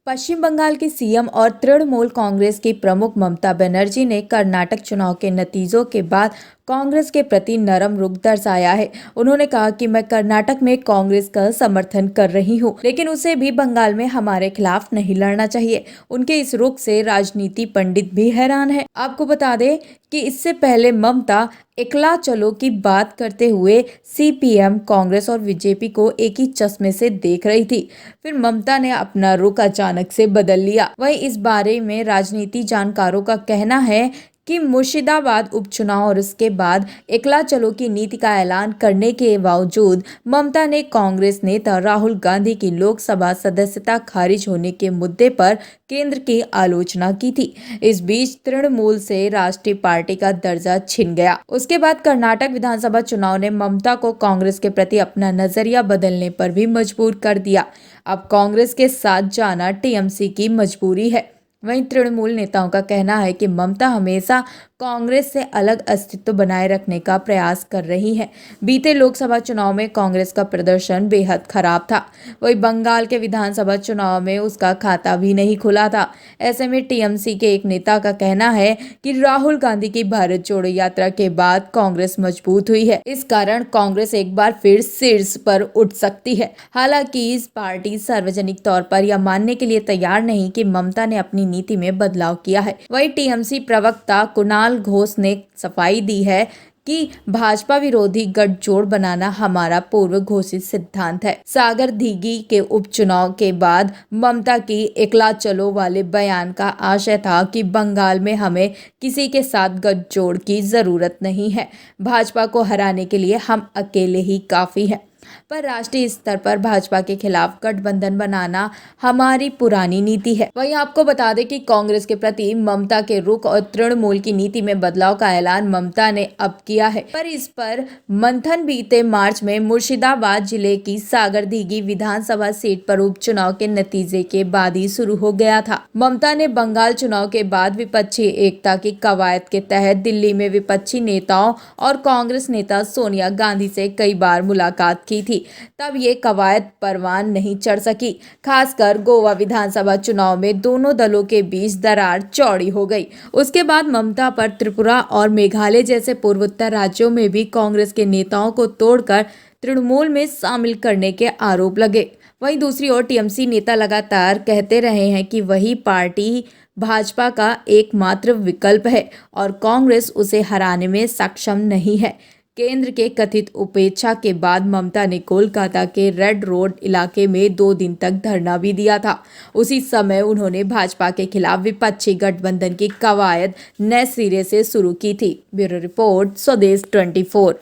पश्चिम बंगाल की सीएम और तृणमूल कांग्रेस की प्रमुख ममता बनर्जी ने कर्नाटक चुनाव के नतीजों के बाद कांग्रेस के प्रति नरम रुख दर्शाया है। उन्होंने कहा कि मैं कर्नाटक में कांग्रेस का समर्थन कर रही हूं, लेकिन उसे भी बंगाल में हमारे खिलाफ नहीं लड़ना चाहिए। उनके इस रुख से राजनीति पंडित भी हैरान है। आपको बता दें कि इससे पहले ममता एकला चलो की बात करते हुए सीपीएम, कांग्रेस और बीजेपी को एक ही चश्मे से देख रही थी। फिर ममता ने अपना रुख अचानक से बदल लिया। वहीं इस बारे में राजनीति जानकारों का कहना है कि मुर्शिदाबाद उपचुनाव और उसके बाद एकला चलो की नीति का ऐलान करने के बावजूद ममता ने कांग्रेस नेता राहुल गांधी की लोकसभा सदस्यता खारिज होने के मुद्दे पर केंद्र की आलोचना की थी। इस बीच तृणमूल से राष्ट्रीय पार्टी का दर्जा छिन गया। उसके बाद कर्नाटक विधानसभा चुनाव ने ममता को कांग्रेस के प्रति अपना नजरिया बदलने पर भी मजबूर कर दिया। अब कांग्रेस के साथ जाना टीएमसी की मजबूरी है। वहीं तृणमूल नेताओं का कहना है कि ममता हमेशा कांग्रेस से अलग अस्तित्व बनाए रखने का प्रयास कर रही है। बीते लोकसभा चुनाव में कांग्रेस का प्रदर्शन बेहद खराब था। वहीं बंगाल के विधानसभा चुनाव में उसका खाता भी नहीं खुला था। ऐसे में टीएमसी के एक नेता का कहना है कि राहुल गांधी की भारत जोड़ो यात्रा के बाद कांग्रेस मजबूत हुई है। इस कारण कांग्रेस एक बार फिर शीर्ष पर उठ सकती है। हालांकि इस पार्टी सार्वजनिक तौर पर यह मानने के लिए तैयार नहीं कि ममता ने अपनी नीति में बदलाव किया है। वहीं टीएमसी प्रवक्ता कुणाल घोष ने सफाई दी है कि भाजपा विरोधी गठजोड़ बनाना हमारा पूर्व घोषित सिद्धांत है। सागर धीगी के उपचुनाव के बाद ममता की एकला चलो वाले बयान का आशय था कि बंगाल में हमें किसी के साथ गठजोड़ की जरूरत नहीं है। भाजपा को हराने के लिए हम अकेले ही काफी हैं। पर राष्ट्रीय स्तर पर भाजपा के खिलाफ गठबंधन बनाना हमारी पुरानी नीति है। वहीं आपको बता दें कि कांग्रेस के प्रति ममता के रुख और तृणमूल की नीति में बदलाव का ऐलान ममता ने अब किया है। पर इस पर मंथन बीते मार्च में मुर्शिदाबाद जिले की सागर धीगी विधानसभा सीट पर उपचुनाव के नतीजे के बाद ही शुरू हो गया था। ममता ने बंगाल चुनाव के बाद विपक्षी एकता की कवायद के तहत दिल्ली में विपक्षी नेताओं और कांग्रेस नेता सोनिया गांधी से कई बार मुलाकात की थी। तब ये कवायद परवान नहीं चढ़ सकी। खासकर गोवा विधानसभा चुनाव में दोनों दलों के बीच दरार चौड़ी हो गई। उसके बाद ममता पर त्रिपुरा और मेघालय जैसे पूर्वोत्तर राज्यों में भी कांग्रेस के नेताओं को तोड़कर तृणमूल में शामिल करने के आरोप लगे। वहीं दूसरी ओर टीएमसी नेता लगातार कहते रहे हैं कि वही पार्टी भाजपा का एकमात्र विकल्प है और कांग्रेस उसे हराने में सक्षम नहीं है। केंद्र के कथित उपेक्षा के बाद ममता ने कोलकाता के रेड रोड इलाके में 2 दिन तक धरना भी दिया था। उसी समय उन्होंने भाजपा के खिलाफ विपक्षी गठबंधन की कवायद नए सिरे से शुरू की थी। ब्यूरो रिपोर्ट, स्वदेश 24।